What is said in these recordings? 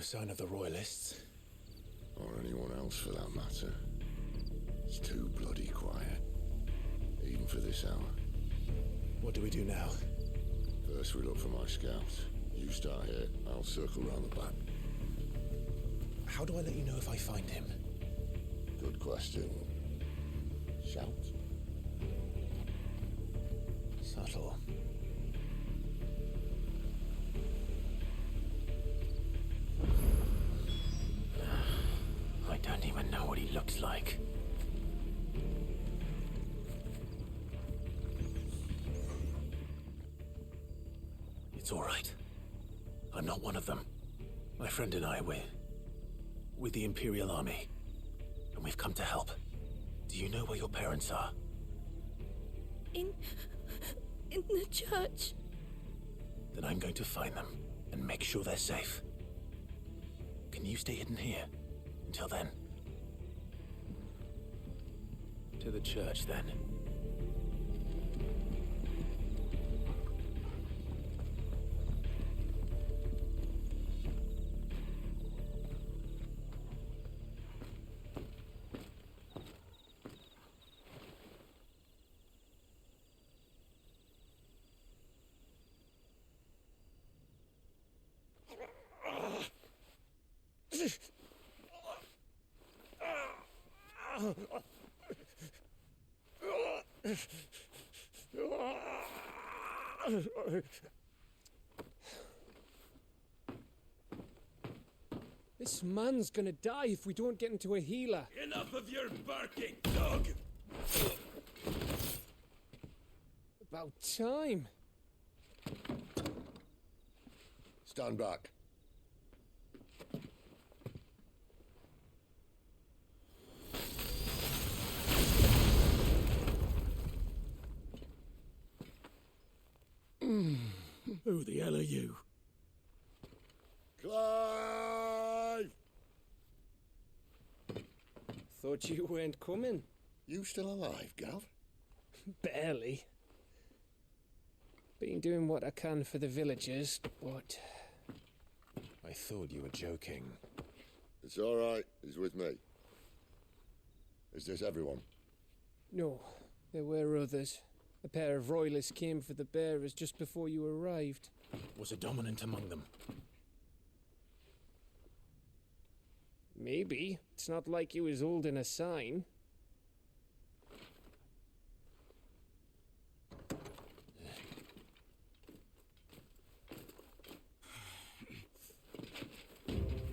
sign of the Royalists. Or anyone else for that matter. It's too bloody quiet. Even for this hour. What do we do now? First we look for my scouts. You start here, I'll circle round the back. How do I let you know if I find him? Good question. Shout. Subtle. I don't even know what he looks like. It's all right. I'm not one of them. My friend and I, we're with the Imperial Army. And we've come to help. Do you know where your parents are? In the church. Then I'm going to find them and make sure they're safe. Can you stay hidden here until then? To the church, then. This man's gonna die if we don't get into a healer. Enough of your barking, dog! About time. Stand back. Who the hell are you? Clive! Thought you weren't coming. You still alive, Gav? Barely. Been doing what I can for the villagers, but... I thought you were joking. It's all right. He's with me. Is this everyone? No, there were others. A pair of royalists came for the bearers just before you arrived. Was a dominant among them? Maybe. It's not like he was holding a sign.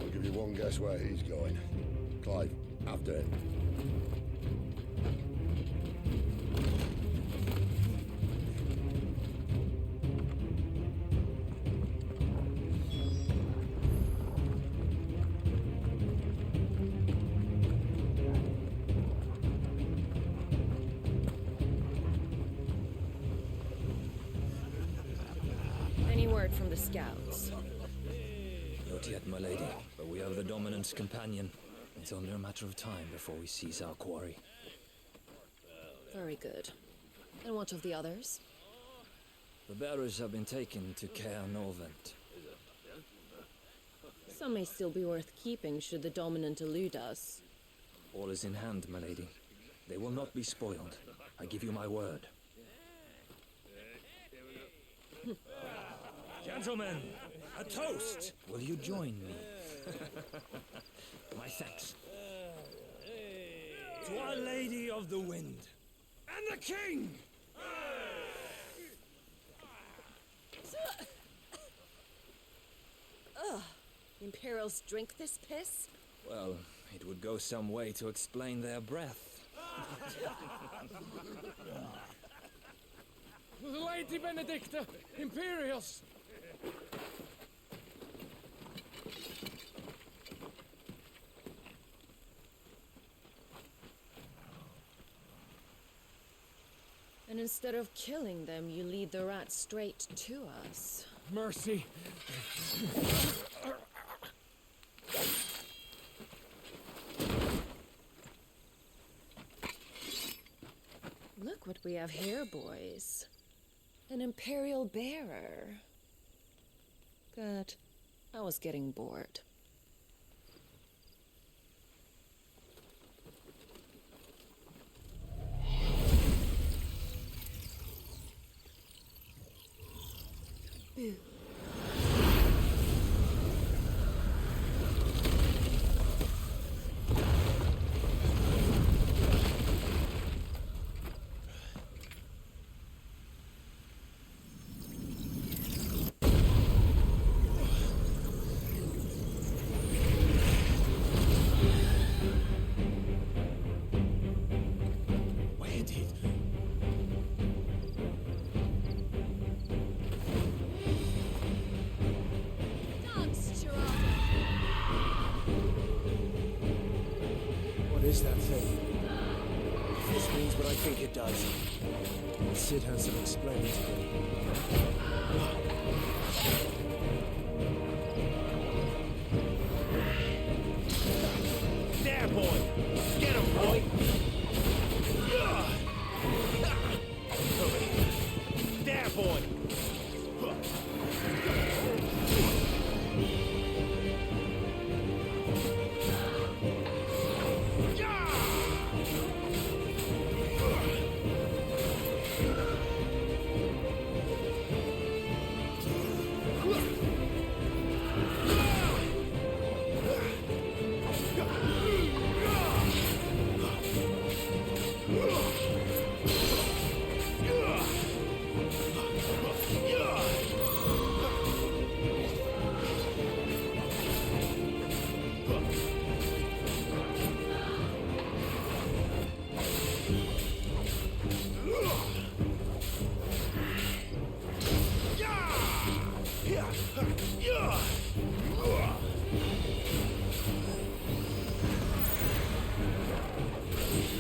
I'll give you one guess where he's going. Clive, after him. Any word from the scouts? Not yet, my lady, but we have the Dominant's companion. It's only a matter of time before we seize our quarry. Very good. And what of the others? The bearers have been taken to Caer Norvent. Some may still be worth keeping should the Dominant elude us. All is in hand, my lady. They will not be spoiled. I give you my word. Gentlemen, a toast! Will you join me? My thanks. To Our Lady of the Wind. And the King! Ugh. Imperials drink this piss? Well, it would go some way to explain their breath. Lady Benedicta! Imperials! And instead of killing them, you lead the rats straight to us. Mercy! Look what we have here, boys. An Imperial bearer. Good. I was getting bored. Boo. Where did... Dance, Geraldo. What is that thing? If this means what I think it does, Sid has some explaining to do. There, boy! Get him, boy! There, boy!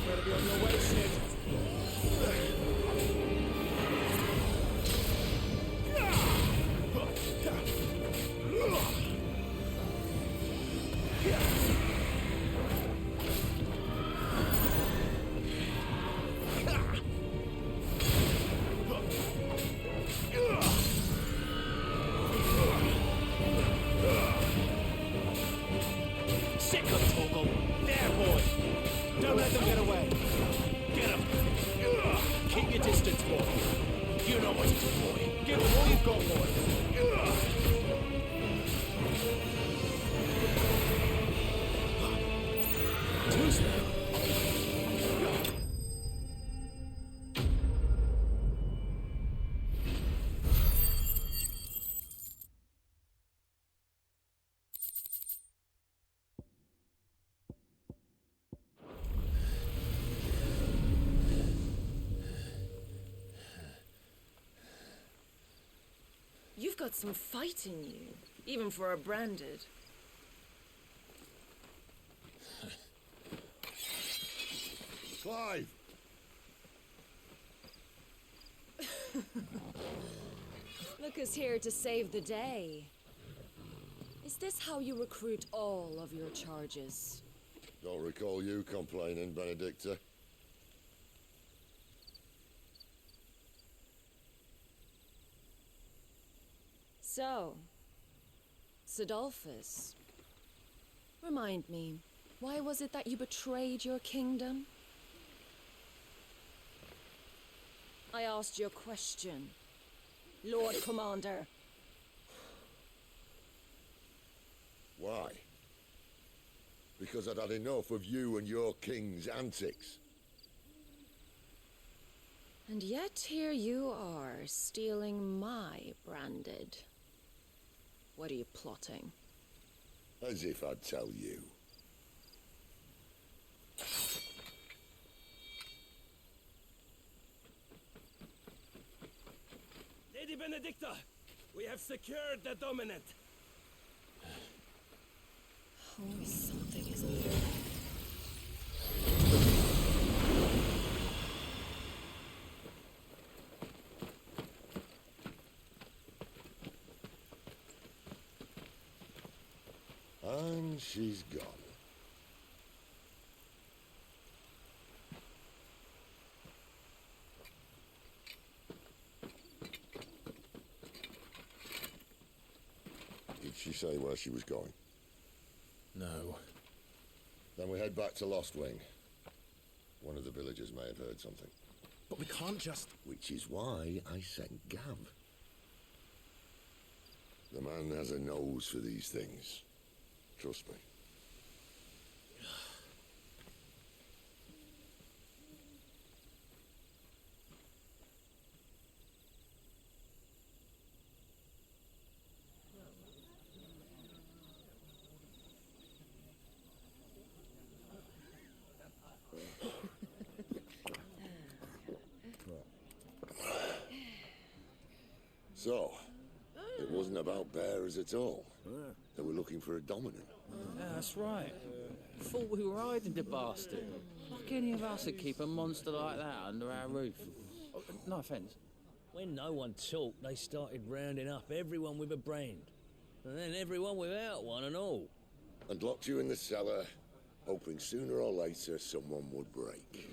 Better be on your way, Sid. Sick of Torgal! There, boy! Don't let them get away! Get him! Keep your distance, boy! You know what to do, boy! Give him all you've got, boy! Two's now! You've got some fight in you, even for a branded. Clive! Look who's here to save the day. Is this how you recruit all of your charges? Don't recall you complaining, Benedicta. So, Sidolphus, remind me, why was it that you betrayed your kingdom? I asked you a question, Lord Commander. Why? Because I'd had enough of you and your king's antics. And yet here you are, stealing my branded. What are you plotting? As if I'd tell you. Lady Benedicta, we have secured the dominant. Always something, isn't there? And she's gone. Did she say where she was going? No. Then we head back to Lost Wing. One of the villagers may have heard something. But we can't just... Which is why I sent Gav. The man has a nose for these things. Trust me. So, it wasn't about bearers at all. They were looking for a dominant. Yeah, that's right. Thought we were hiding the bastard. Like any of us would keep a monster like that under our roof. Oh, no offence. When no one talked, they started rounding up everyone with a brand. And then everyone without one and all. And locked you in the cellar, hoping sooner or later someone would break.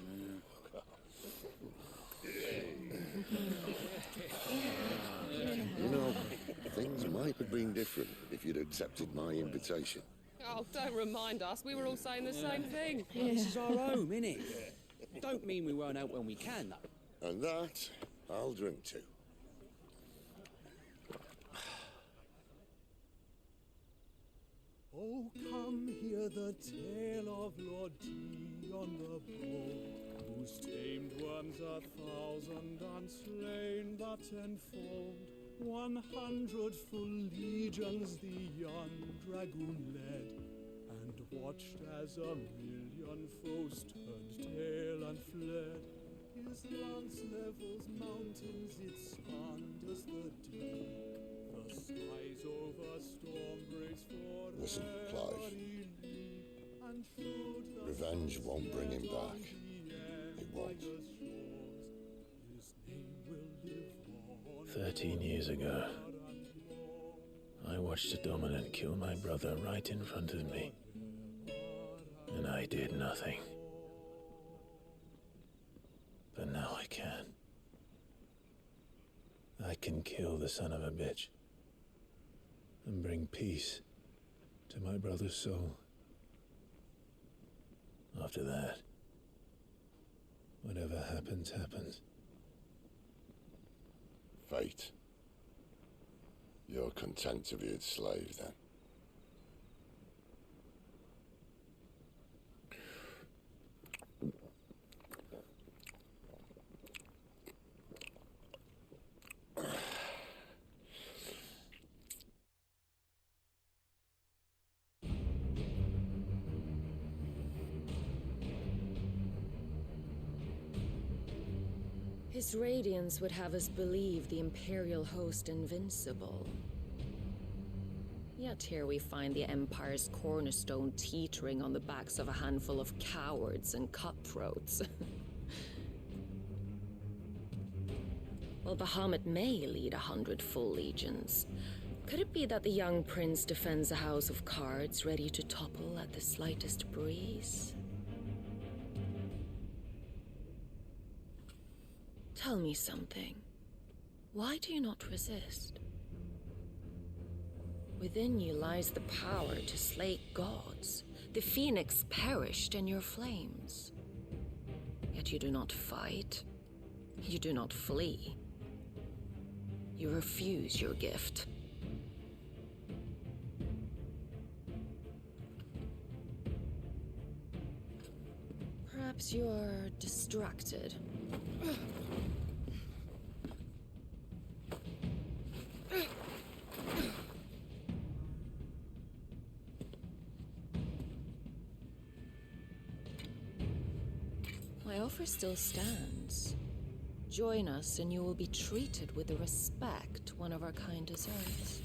You know, things might have been different if you'd accepted my invitation. Oh, don't remind us. We were all saying the same thing. This is our home, innit? Don't mean we won't out when we can, though. And that, I'll drink to. Oh, come hear the tale of Lord Dion the Bold, who's tamed worms 1,000 and slain the tenfold. 100 full legions the young dragoon led, and watched as 1,000,000 foes turned tail and fled. His lance levels mountains, it sanders the deep. The skies over storm breaks for Listen, Clive. Revenge won't bring him back. It won't. 13 years ago, I watched a dominant kill my brother right in front of me. And I did nothing. But now I can. I can kill the son of a bitch. And bring peace to my brother's soul. After that, whatever happens, happens. Fate. You're content to be its slave, then? His radiance would have us believe the Imperial host invincible. Yet here we find the Empire's cornerstone teetering on the backs of a handful of cowards and cutthroats. While Bahamut may lead 100 full legions, could it be that the young prince defends a house of cards ready to topple at the slightest breeze? Tell me something. Why do you not resist? Within you lies the power to slay gods. The phoenix perished in your flames. Yet you do not fight. You do not flee. You refuse your gift. Perhaps you're distracted. My offer still stands. Join us and you will be treated with the respect one of our kind deserves.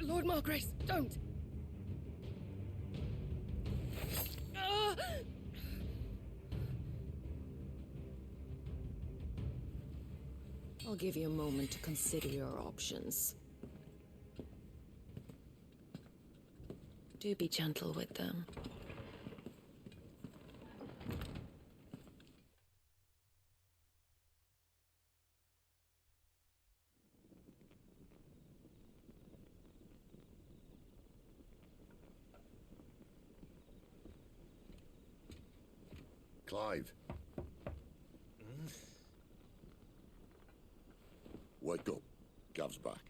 Lord Margrace, don't! I'll give you a moment to consider your options. Do be gentle with them. Clive, Gav's back.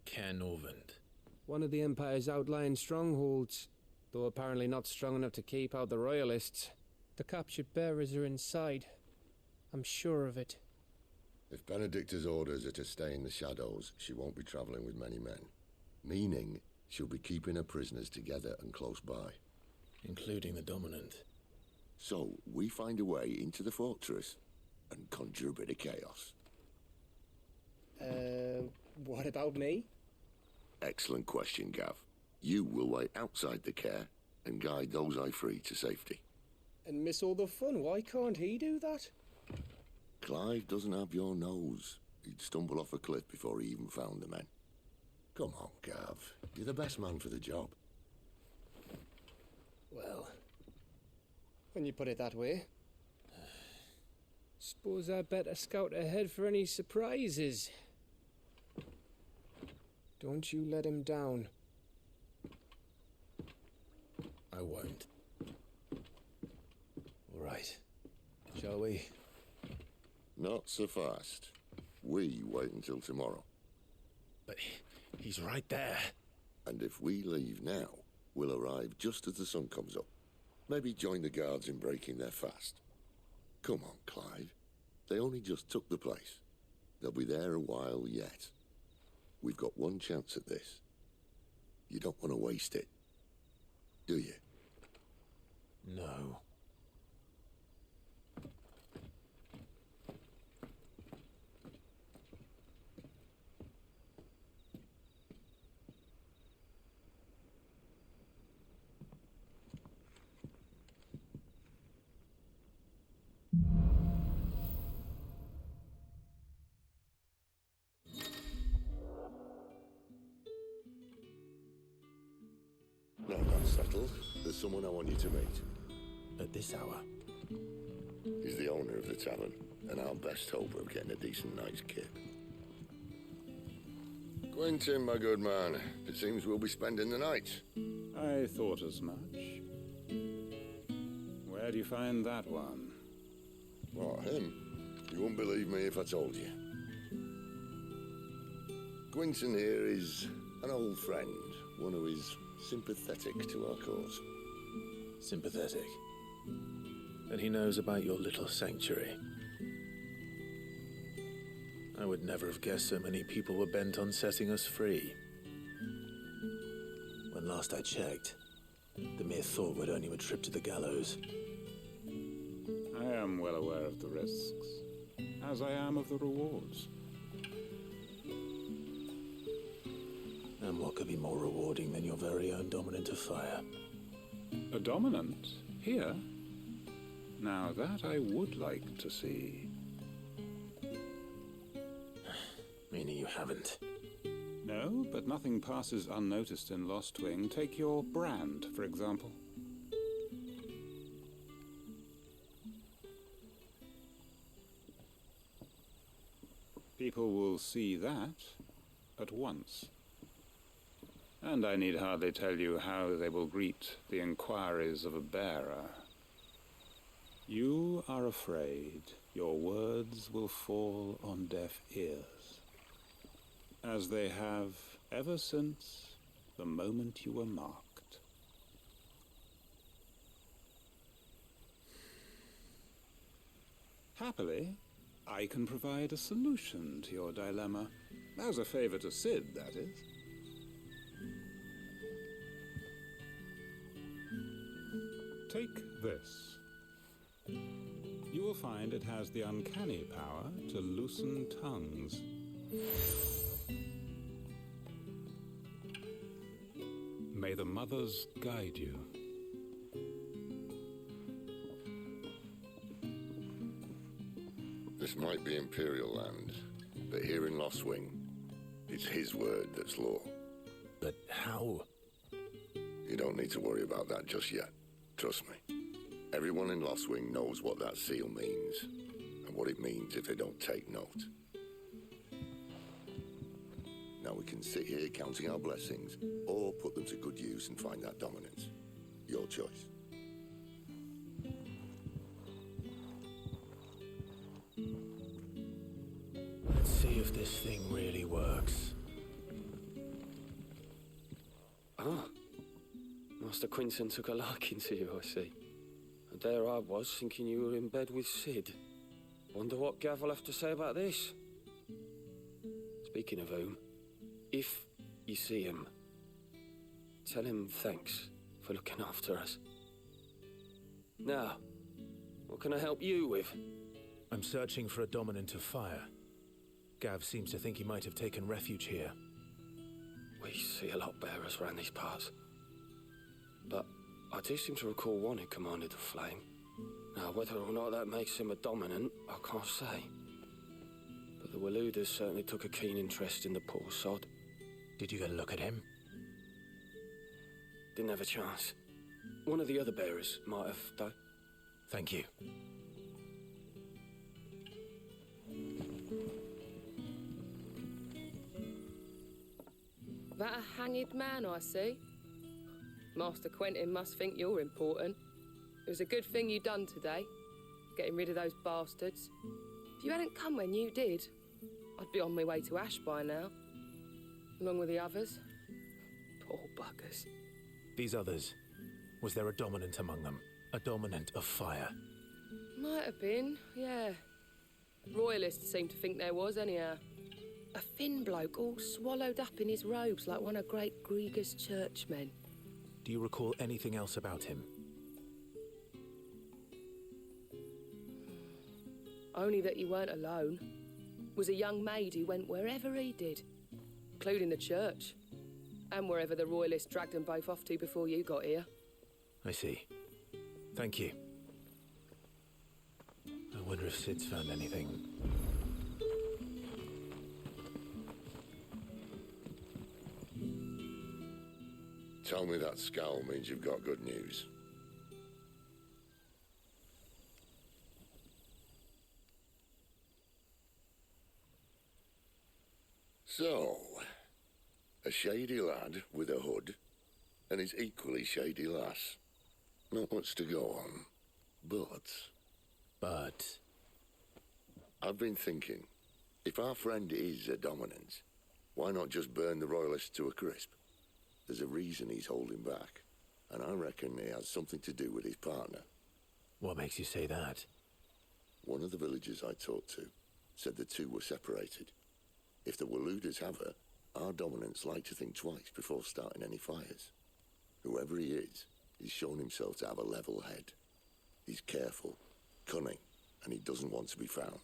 Caer Norvund. One of the Empire's outlying strongholds, though apparently not strong enough to keep out the Royalists. The captured bearers are inside. I'm sure of it. If Benedicta's orders are to stay in the shadows, she won't be traveling with many men. Meaning, she'll be keeping her prisoners together and close by. Including the Dominant. So, we find a way into the fortress and conjure a bit of chaos. What about me? Excellent question, Gav. You will wait outside the Caer and guide those I free to safety. And miss all the fun. Why can't he do that? Clive doesn't have your nose. He'd stumble off a cliff before he even found the men. Come on, Gav. You're the best man for the job. Well, when you put it that way. Suppose I better scout ahead for any surprises. Don't you let him down. I won't. All right. Shall we? Not so fast. We wait until tomorrow. But he's right there. And if we leave now, we'll arrive just as the sun comes up. Maybe join the guards in breaking their fast. Come on, Clive. They only just took the place. They'll be there a while yet. We've got one chance at this. You don't want to waste it, do you? No. Now that's settled. There's someone I want you to meet. At this hour? He's the owner of the tavern, and our best hope of getting a decent night's kip. Quentin, my good man. It seems we'll be spending the night. I thought as much. Where do you find that one? What, him? You wouldn't believe me if I told you. Quentin here is an old friend, one who is sympathetic to our cause. Sympathetic? And he knows about your little sanctuary. I would never have guessed so many people were bent on setting us free. When last I checked, the mere thought would earn you a trip to the gallows. I am well aware of the risks, as I am of the rewards. And what could be more rewarding than your very own Dominant of Fire? A dominant? Here? Now that I would like to see. Meaning you haven't? No, but nothing passes unnoticed in Lostwing. Take your brand, for example. People will see that at once. And I need hardly tell you how they will greet the inquiries of a bearer. You are afraid your words will fall on deaf ears, as they have ever since the moment you were marked. Happily, I can provide a solution to your dilemma, as a favor to Cid, that is. Take this. You will find it has the uncanny power to loosen tongues. May the mothers guide you. This might be Imperial land, but here in Lostwing, it's his word that's law. But how? You don't need to worry about that just yet. Trust me. Everyone in Lostwing knows what that seal means, and what it means if they don't take note. Now we can sit here counting our blessings, or put them to good use and find that dominance. Your choice. Let's see if this thing really works. Ah. Master Quinton took a liking to you, I see. And there I was, thinking you were in bed with Sid. Wonder what Gav will have to say about this. Speaking of whom, if you see him, tell him thanks for looking after us. Now, what can I help you with? I'm searching for a dominant of fire. Gav seems to think he might have taken refuge here. We see a lot bearers around these parts. But I do seem to recall one who commanded the flame. Now, whether or not that makes him a dominant, I can't say. But the Waluders certainly took a keen interest in the poor sod. Did you get a look at him? Didn't have a chance. One of the other bearers might have, though. Thank you. That a hanged man I see? Master Quentin must think you're important. It was a good thing you done today, getting rid of those bastards. If you hadn't come when you did, I'd be on my way to Ash by now, along with the others. Poor buggers. These others, was there a dominant among them? A dominant of fire? Might have been, yeah. Royalists seem to think there was, anyhow. A thin bloke all swallowed up in his robes like one of Great Gregor's churchmen. Do you recall anything else about him? Only that he weren't alone. Was a young maid who went wherever he did, including the church, and wherever the Royalists dragged them both off to before you got here. I see. Thank you. I wonder if Sid's found anything. Tell me that scowl means you've got good news. So, a shady lad with a hood, and his equally shady lass. Not much to go on, but... I've been thinking, if our friend is a dominant, why not just burn the Royalists to a crisp? There's a reason he's holding back, and I reckon it has something to do with his partner. What makes you say that? One of the villagers I talked to said the two were separated. If the Waluders have her, our dominants like to think twice before starting any fires. Whoever he is, he's shown himself to have a level head. He's careful, cunning, and he doesn't want to be found.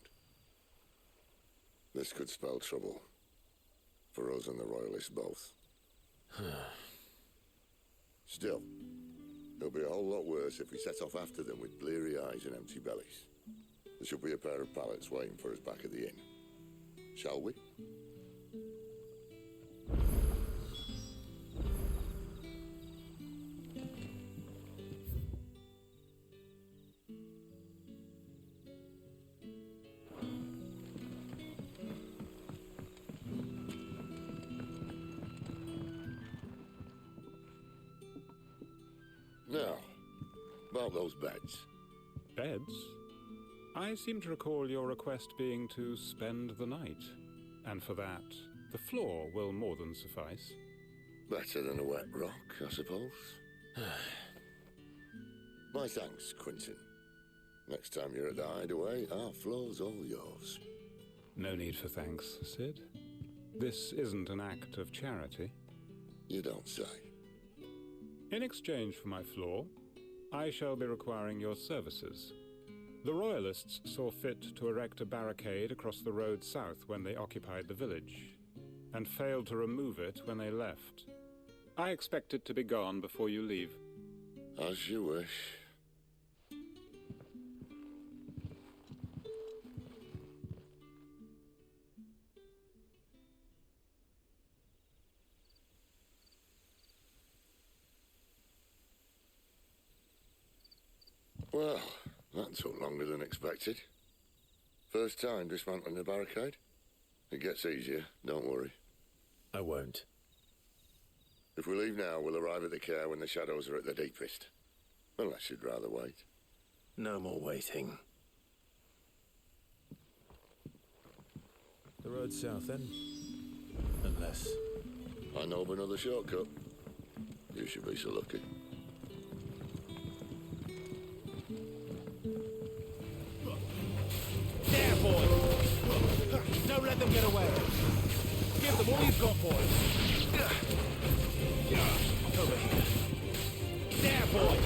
This could spell trouble. For us and the Royalists both. Still, it'll be a whole lot worse if we set off after them with bleary eyes and empty bellies. There should be a pair of pallets waiting for us back at the inn. Shall we? Now, about those beds. Beds? I seem to recall your request being to spend the night. And for that, the floor will more than suffice. Better than a wet rock, I suppose. My thanks, Quinton. Next time you're at the Hideaway, our floor's all yours. No need for thanks, Sid. This isn't an act of charity. You don't say. In exchange for my floor, I shall be requiring your services. The Royalists saw fit to erect a barricade across the road south when they occupied the village, and failed to remove it when they left. I expect it to be gone before you leave. As you wish. Well, that took longer than expected. First time dismantling the barricade? It gets easier, don't worry. I won't. If we leave now, we'll arrive at the care when the shadows are at their deepest. Unless you'd rather wait. No more waiting. The road's south, then? Unless... I know of another shortcut. You should be so lucky. There, boy! Don't let them get away! Give them all you've got, boys! Over here. There, boy!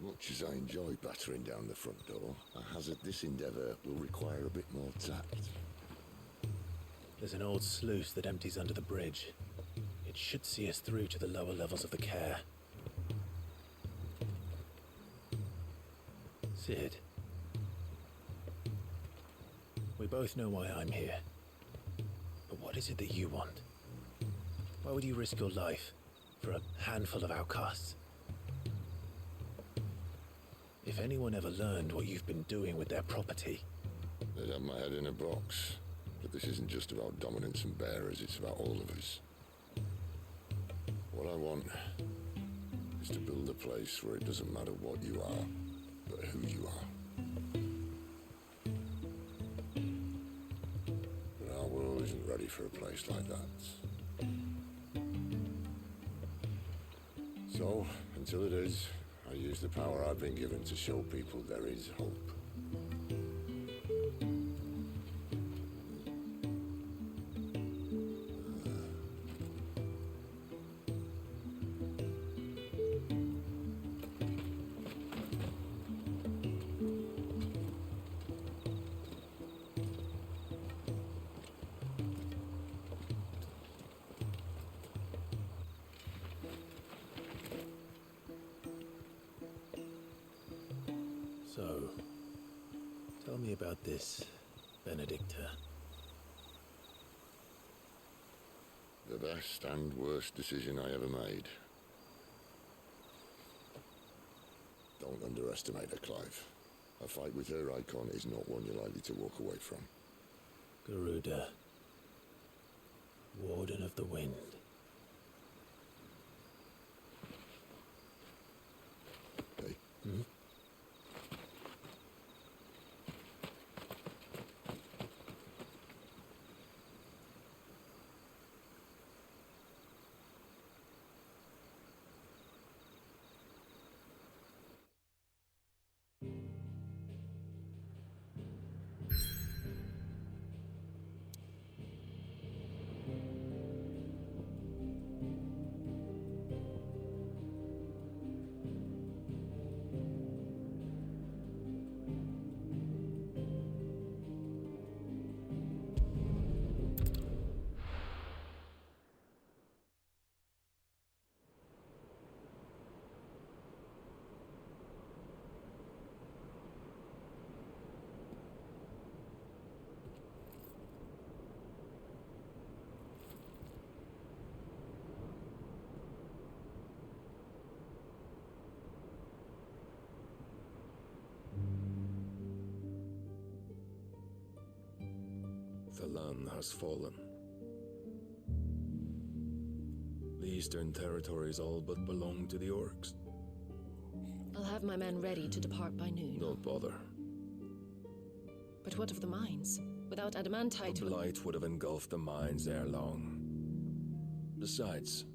Much as I enjoy battering down the front door, I hazard this endeavour will require a bit more tact. There's an old sluice that empties under the bridge. It should see us through to the lower levels of the care. Sid. We both know why I'm here. But what is it that you want? Why would you risk your life for a handful of outcasts? If anyone ever learned what you've been doing with their property... They'd have my head in a box. But this isn't just about dominance and bearers, it's about all of us. What I want is to build a place where it doesn't matter what you are, but who you are. But our world isn't ready for a place like that. So, until it is, I use the power I've been given to show people there is hope. So, tell me about this, Benedicta. The best and worst decision I ever made. Don't underestimate her, Clive. A fight with her icon is not one you're likely to walk away from. Garuda. Warden of the Wind. Hey? Hmm? Thalan has fallen. The Eastern territories all but belong to the orcs. I'll have my men ready to depart by noon. Don't bother. But what of the mines? Without adamantite... The blight would have engulfed the mines ere long. Besides,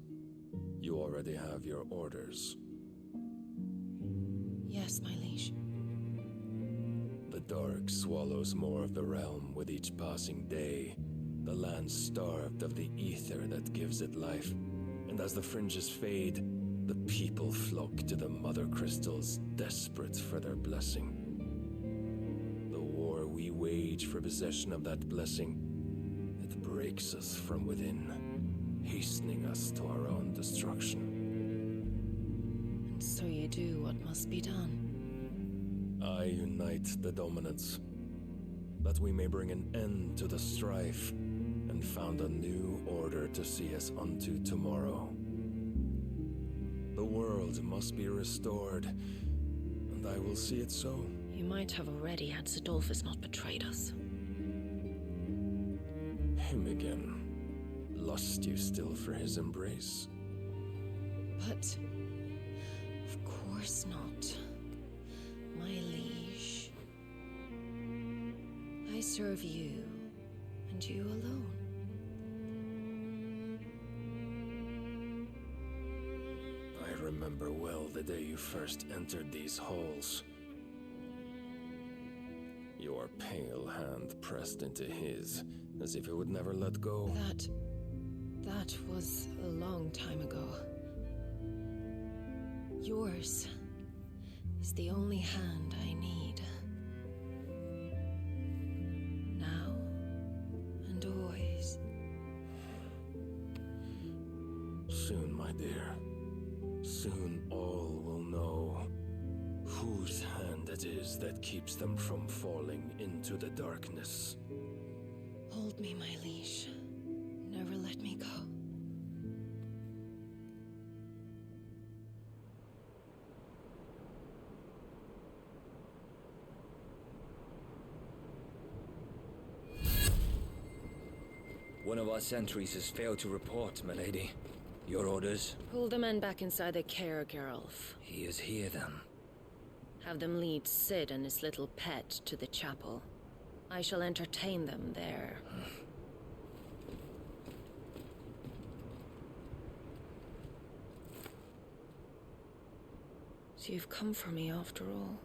you already have your orders. Yes, my liege. The dark swallows more of the realm with each passing day. The land starved of the ether that gives it life. And as the fringes fade, the people flock to the mother crystals, desperate for their blessing. The war we wage for possession of that blessing, it breaks us from within. hastening us to our own destruction. And so you do what must be done. I unite the dominants, that we may bring an end to the strife and found a new order to see us unto tomorrow. The world must be restored, and I will see it so. You might have already had Sidolphus not betrayed us. Him again. Lust you still for his embrace? But of course not, my liege. I serve you, and you alone. I remember well the day you first entered these halls. Your pale hand pressed into his, as if it would never let go. That was a long time ago. Yours is the only hand I need. Now and always. Soon, my dear. Soon all will know whose hand it is that keeps them from falling into the darkness. Hold me, my liege. Never let me go. One of our sentries has failed to report, milady. Your orders? Pull the men back inside the care, Geralf. He is here, then. Have them lead Sid and his little pet to the chapel. I shall entertain them there. So you've come for me after all.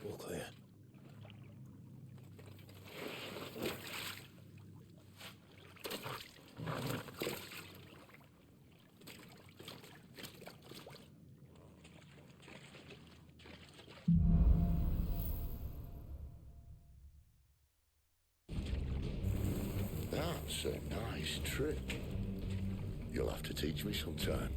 All clear. That's a nice trick. You'll have to teach me sometime.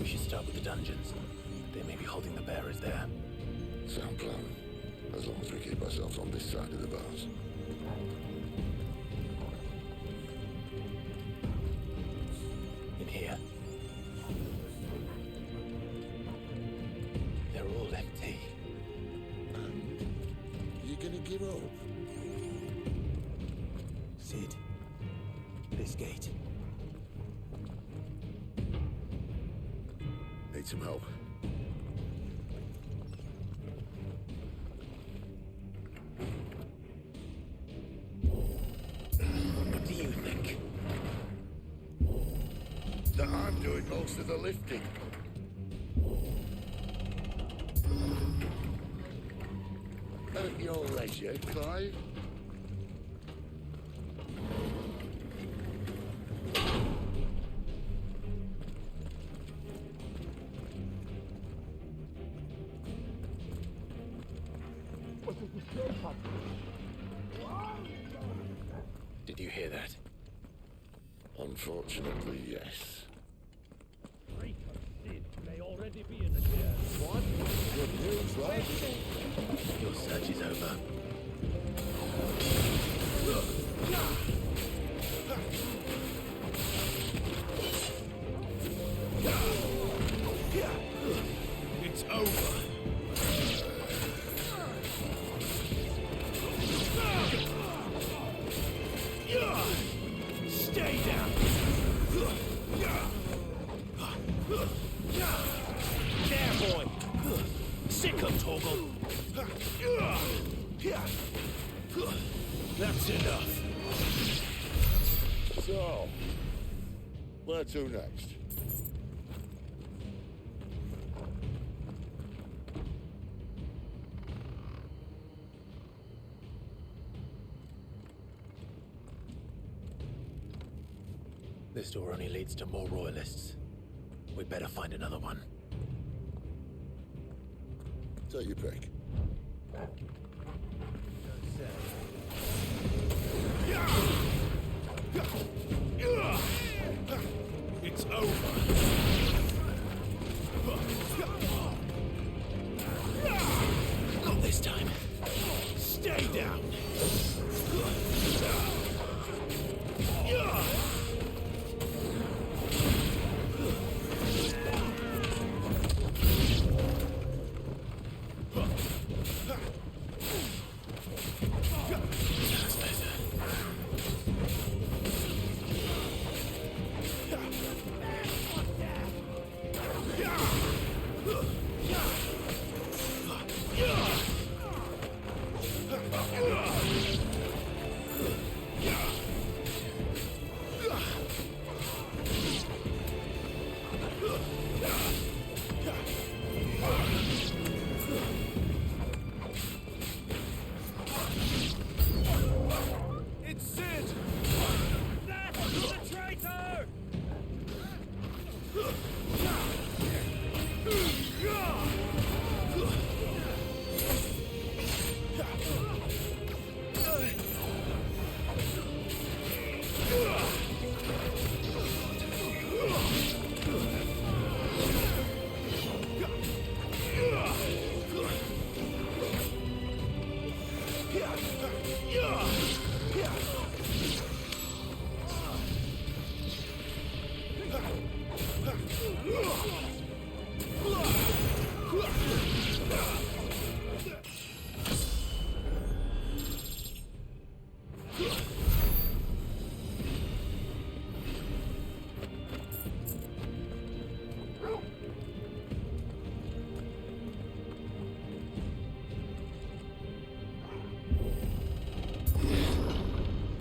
We should start with the dungeons. They may be holding the bearers there. Sound plan. As long as we keep ourselves on this side of the bars. In here. They're all empty. And you're gonna give up? Sid, this gate. Need some help. What do you think? That I'm doing most of the lifting. At your leisure, Clive. Did you hear that? Unfortunately, yes. May already be in the chair. What? Good news, right? Your search is over. It's over. Stay down! There, boy! Sick of Torgal! That's enough! So, where to next? This door only leads to more royalists. We'd better find another one. Take your pick. It's over. Not this time. Stay down. It's Sid! That's the traitor!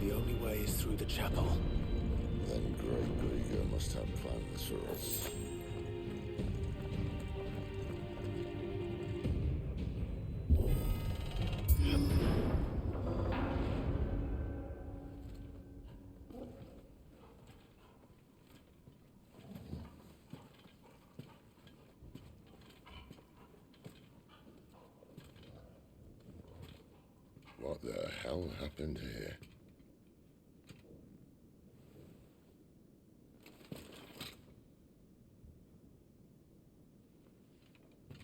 The only way is through the chapel. Then Great Grieger must have plans for us. What the hell happened here?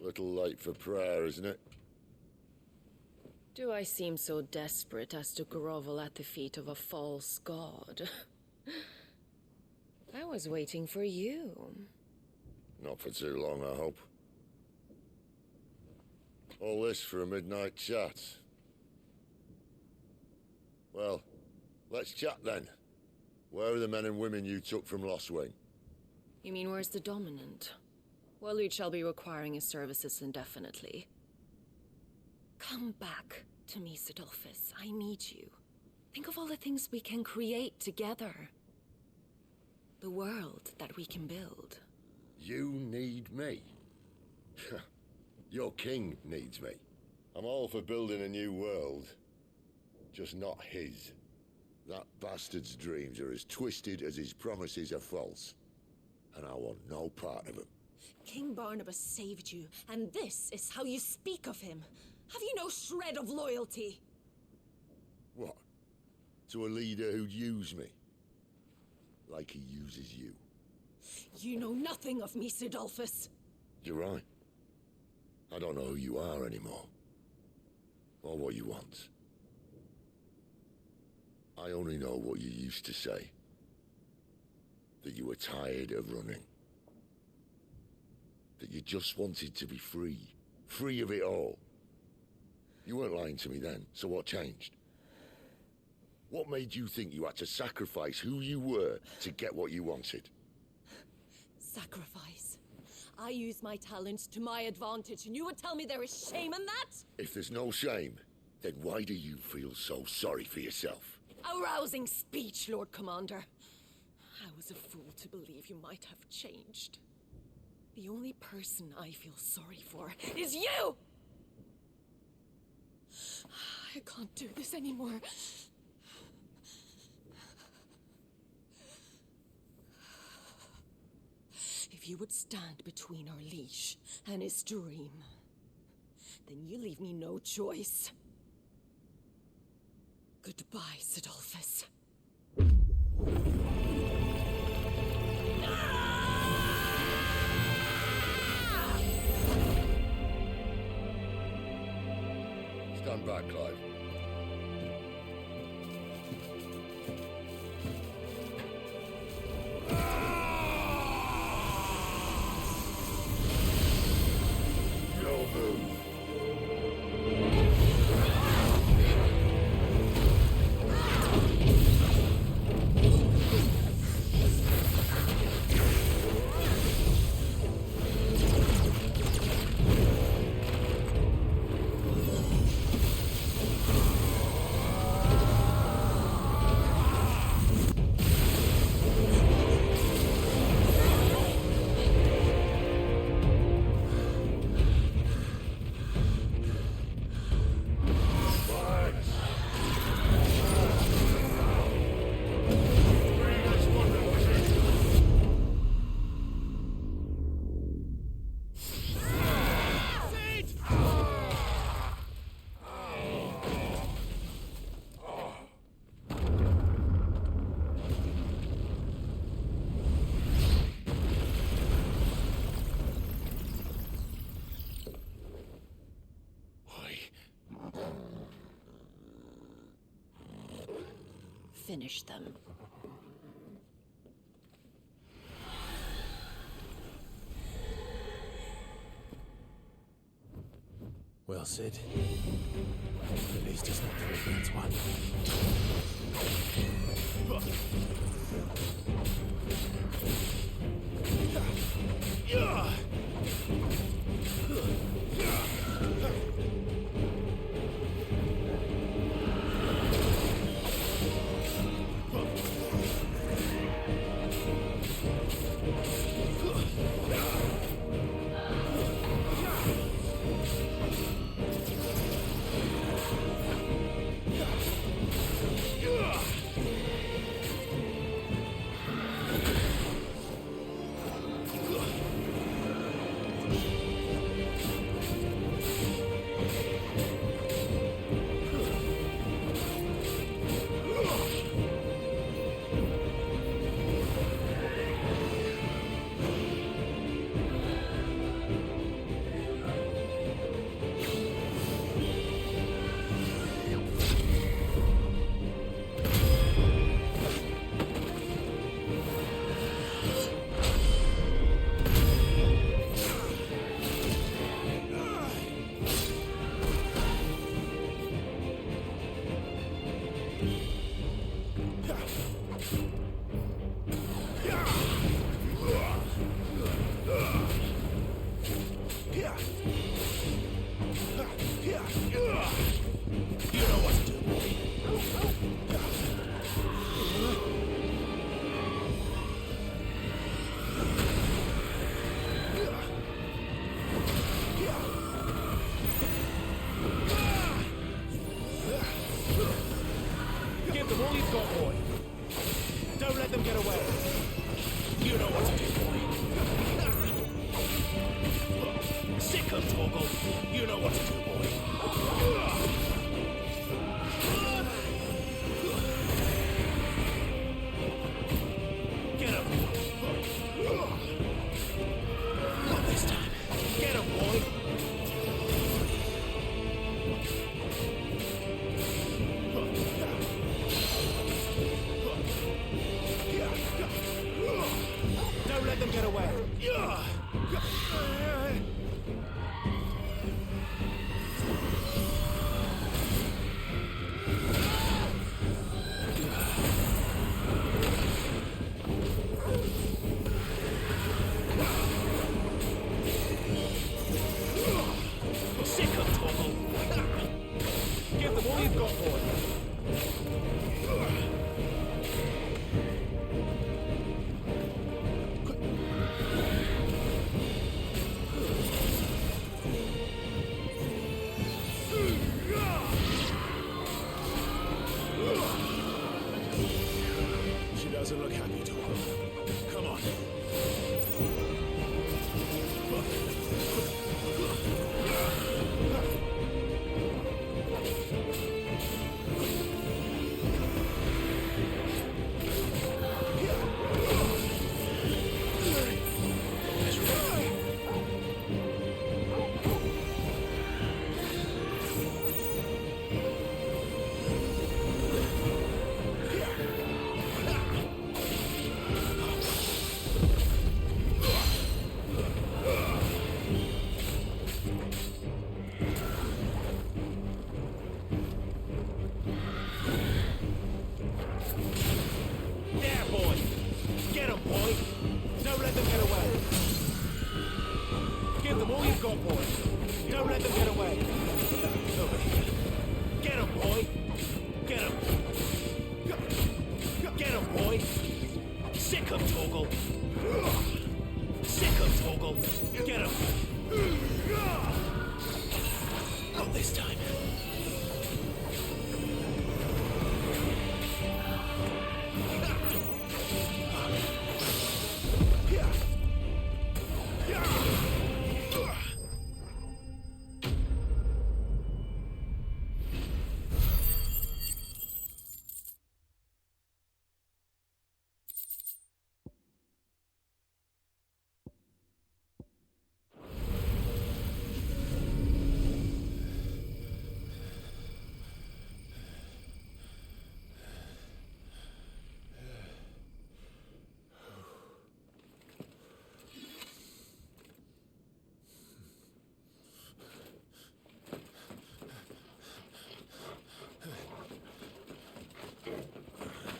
Little late for prayer, isn't it? Do I seem so desperate as to grovel at the feet of a false god? I was waiting for you. Not for too long, I hope. All this for a midnight chat. Well, let's chat then. Where are the men and women you took from Lost Wing? You mean where's the Dominant? Waloed shall be requiring his services indefinitely. Come back to me, Sidolphus. I need you. Think of all the things we can create together. The world that we can build. You need me? Your king needs me. I'm all for building a new world. Just not his. That bastard's dreams are as twisted as his promises are false. And I want no part of them. King Barnabas saved you, and this is how you speak of him. Have you no shred of loyalty? What? To a leader who'd use me? Like he uses you. You know nothing of me, Sidolphus. You're right. I don't know who you are anymore. Or what you want. I only know what you used to say. That you were tired of running. That you just wanted to be free. Free of it all. You weren't lying to me then, so what changed? What made you think you had to sacrifice who you were to get what you wanted? Sacrifice. I use my talents to my advantage, and you would tell me there is shame in that? If there's no shame, then why do you feel so sorry for yourself? A rousing speech, Lord Commander. was a fool to believe you might have changed. The only person I feel sorry for is you! I can't do this anymore. If you would stand between our leash and his dream, then you leave me no choice. Goodbye, Sidolphus. Stand back, Clive. No move. Finish them. Well, Sid. At least it's not 3 against 1. Give them all you've got, boy. Don't let them get away. You know what to do, boy. Sick 'em, Torgal. You know what to do, boy. Get 'em. Not this time. Get 'em, boy. Don't let them get away. doesn't look happy, Torgal. Come on.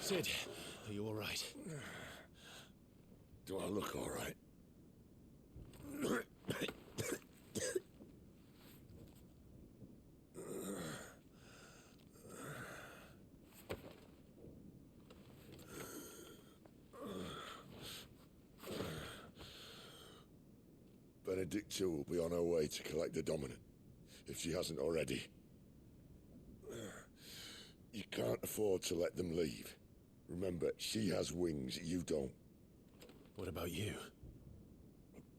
Sid, are you all right? Do I look all right? Benedicta will be on her way to collect the Dominant, if she hasn't already. You can't afford to let them leave. Remember, she has wings, you don't. What about you?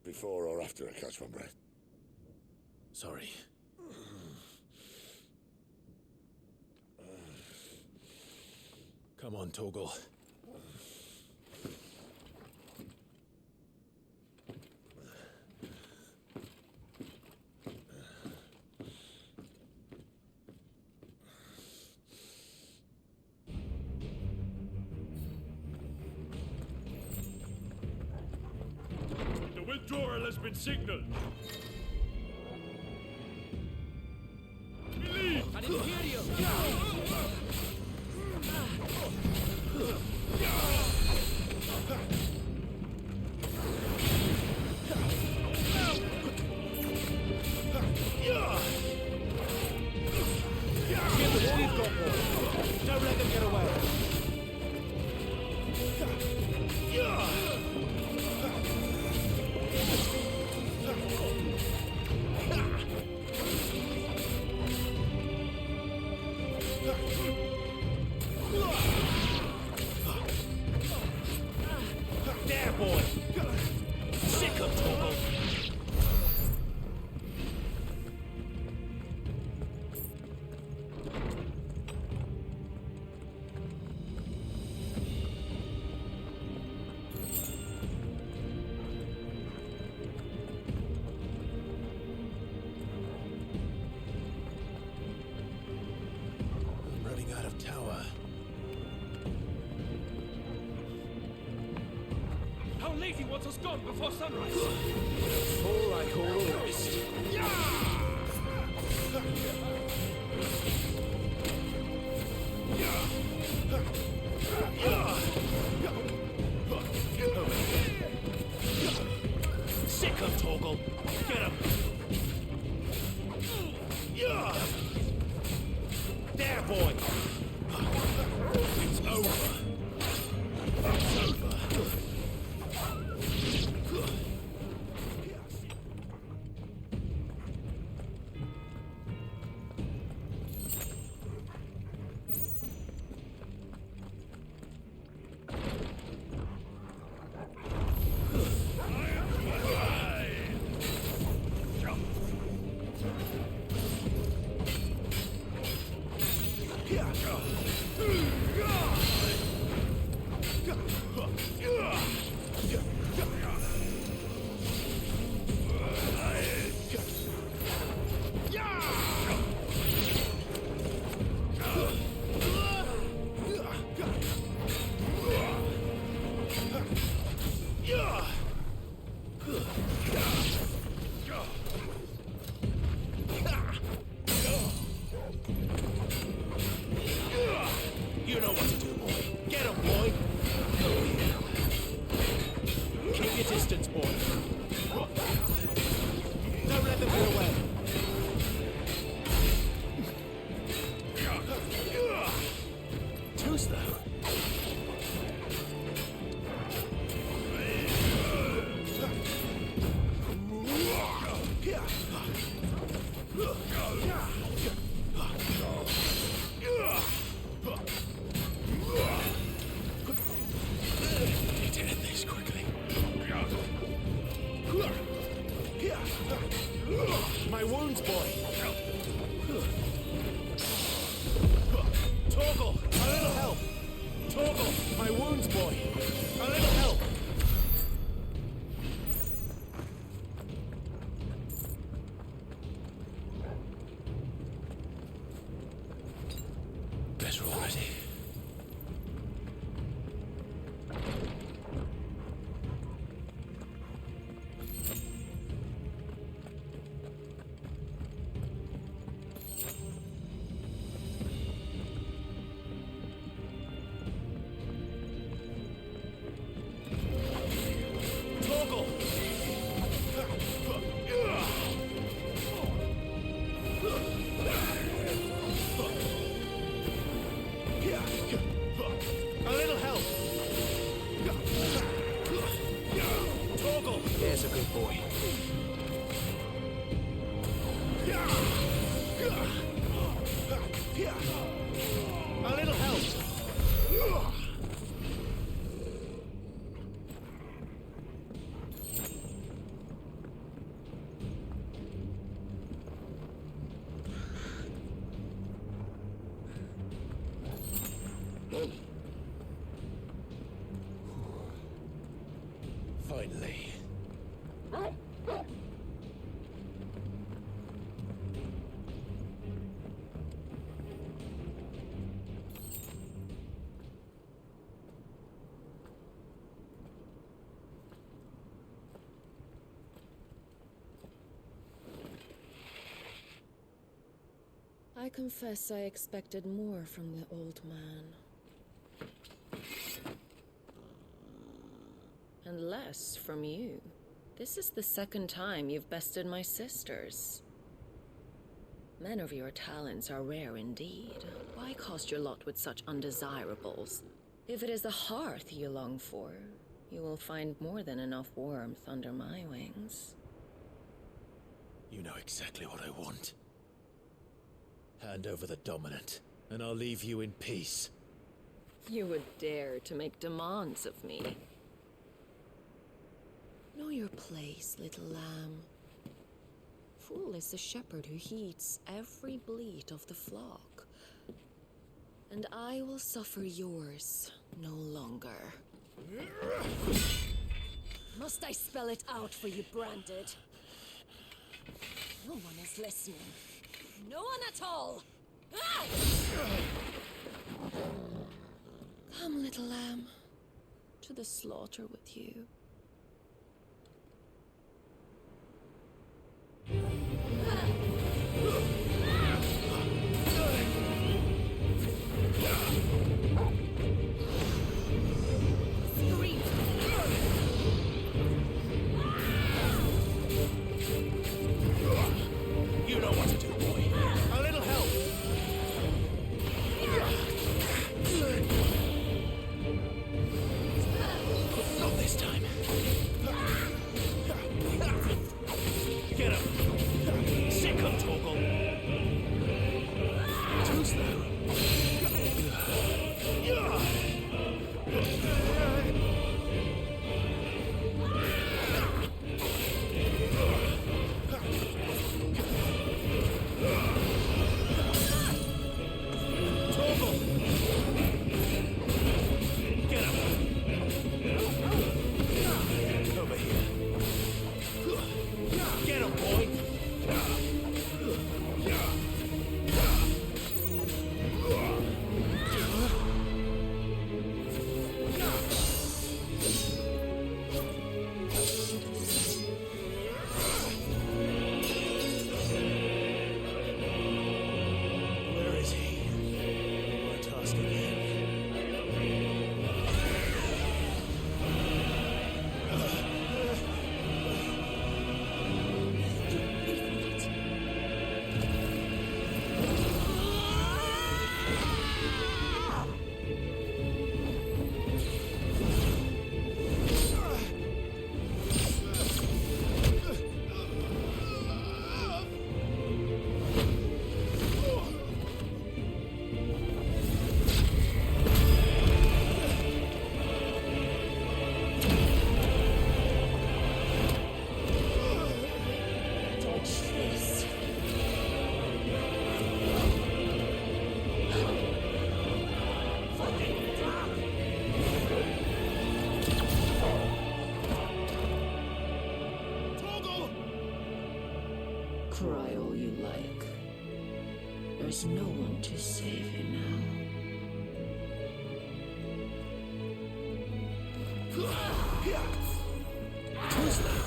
Before or after I catch my breath? Sorry. Come on, Torgal. Withdrawal has been signaled. Believe! An Imperial! Give them all you've got, boy. Don't let them get away. There, boy! Sick of Torgal! I'm running out of tower. Our lady wants us gone before sunrise. All like all the rest. Sick of Torgal! Get him! There, boy! It's over! It's over! My wounds, boy! Torgal, a little help! Torgal, my wounds, boy! A little help! Better already. A little help! Torgal! There's a good boy. A little help! Finally. I confess I expected more from the old man. And less from you. This is the second time you've bested my sisters. Men of your talents are rare indeed. Why cast your lot with such undesirables? If it is the hearth you long for, you will find more than enough warmth under my wings. You know exactly what I want. Hand over the Dominant, and I'll leave you in peace. You would dare to make demands of me. Know your place, little lamb. Fool is the shepherd who heeds every bleat of the flock. And I will suffer yours no longer. Must I spell it out for you, Branded? No one is listening. No one at all! Ah! Come, little lamb, to the slaughter with you. You know what to do, boy. A little help. Not this time. cry all you like. There's no one to save you now. Not this time.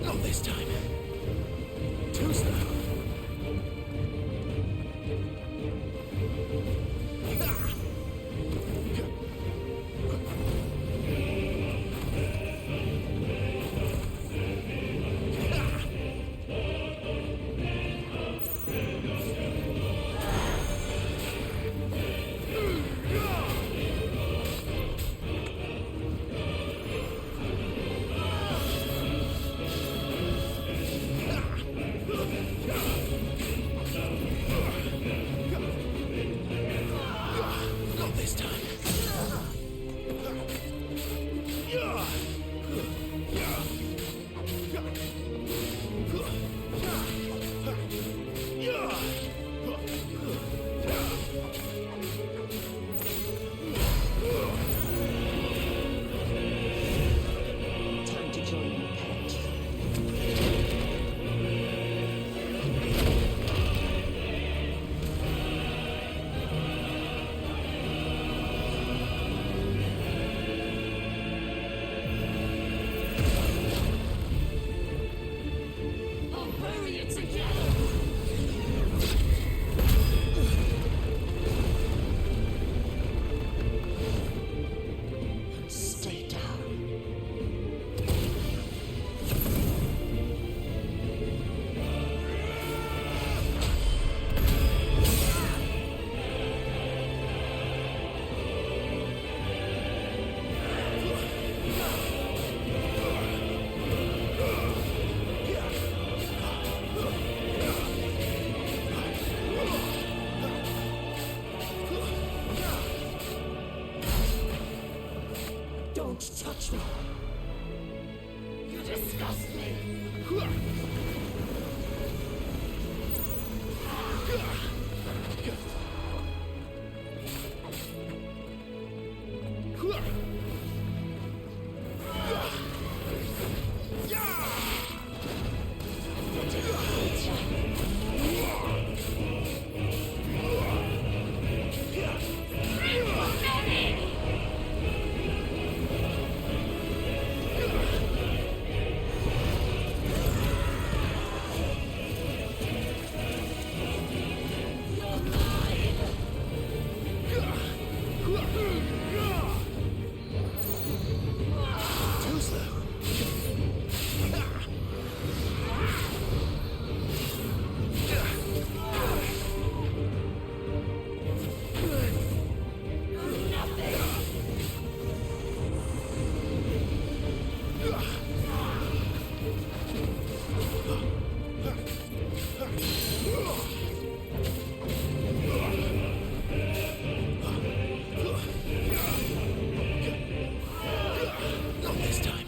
Not this time. Too slow. Not this time. Time to join your pet. I'll bury you together! Stay down. Don't touch me! You disgust me! Too slow. Not this time.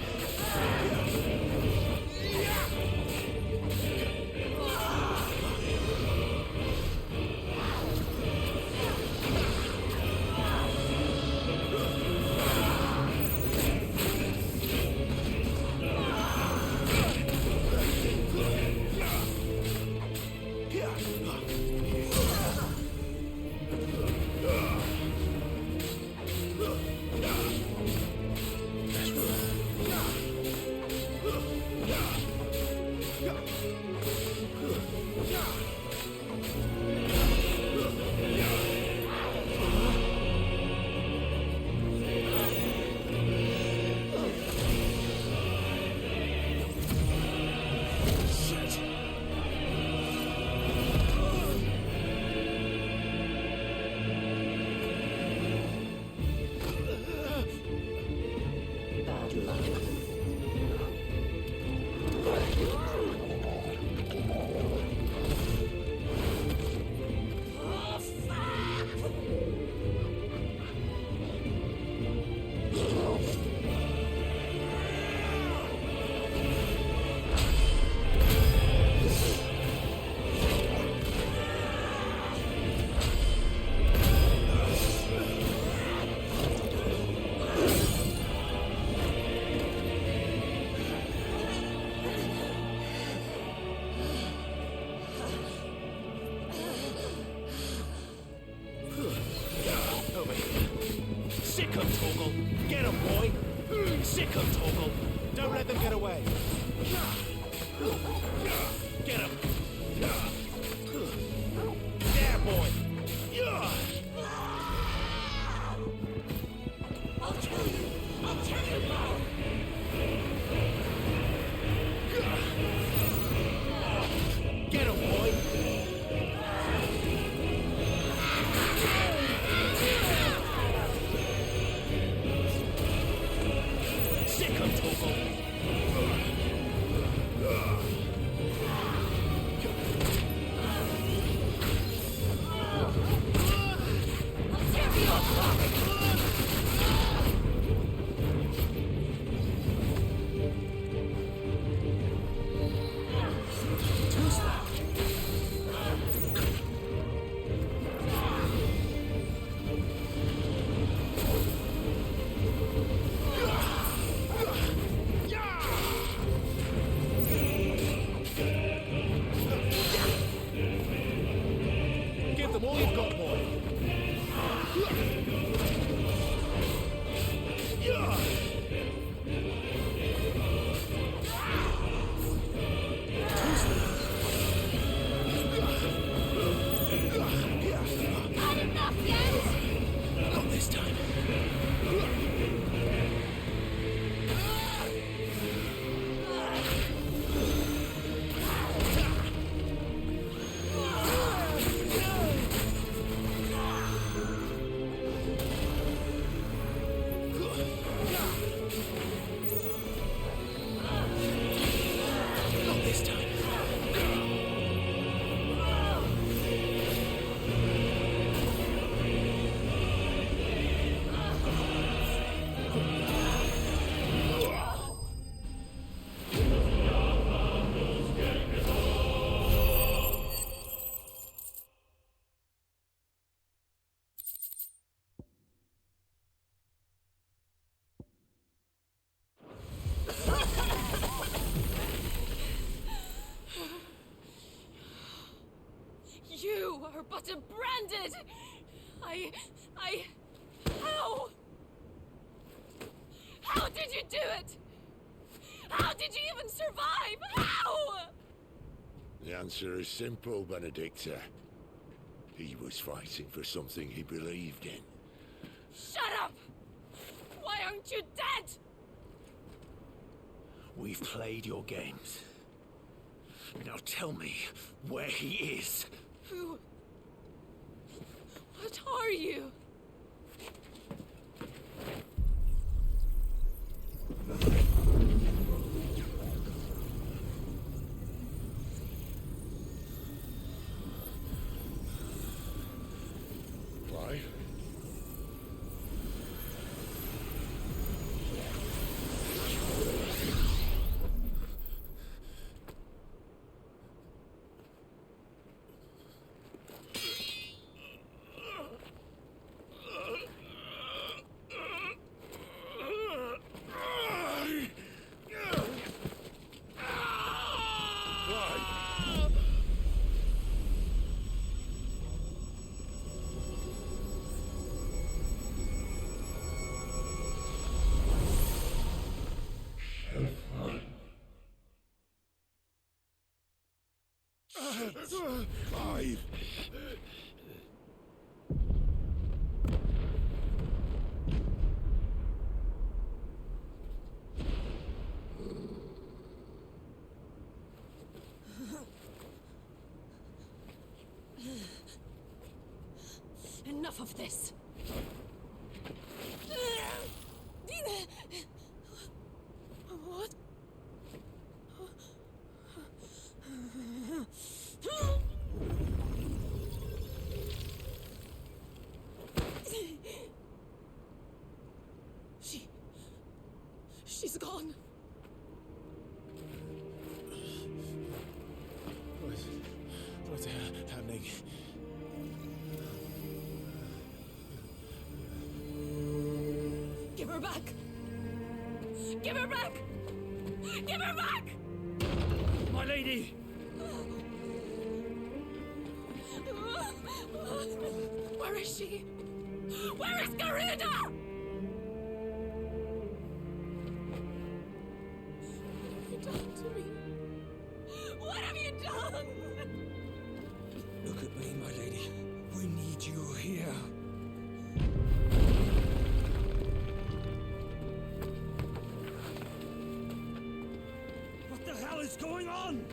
them all you've got, boy. Not enough yet! Not this time. Not this time. You are but a branded! How? How did you do it? How did you even survive? How? The answer is simple, Benedicta. He was fighting for something he believed in. Shut up! Why aren't you dead? We've played your games. Now tell me where he is. Who? What are you? Clive? Clive! Enough of this. What? She's gone. What's happening? Give her back. Give her back! Give her back! My lady! Where is she? Where is Garuda? What have you done to me? What have you done? Look at me, my lady. We need you here. What the hell is going on?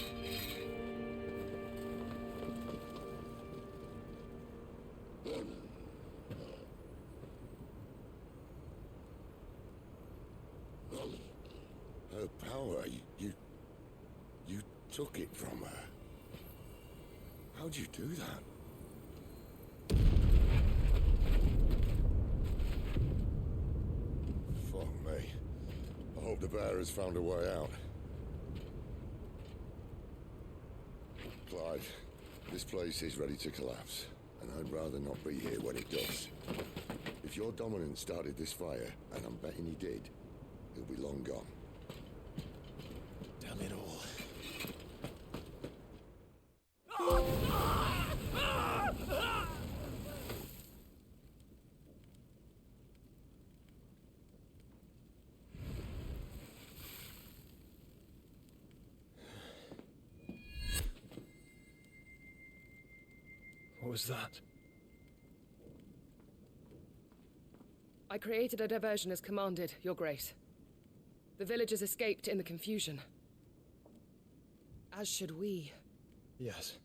Her power, you took it from her. How'd you do that? Fuck me. I hope the bear has found a way out. Clive, this place is ready to collapse, and I'd rather not be here when it does. If your dominant started this fire, and I'm betting he did, he'll be long gone. Damn it all. What was that? I created a diversion as commanded, Your Grace. The villagers escaped in the confusion. As should we. Yes.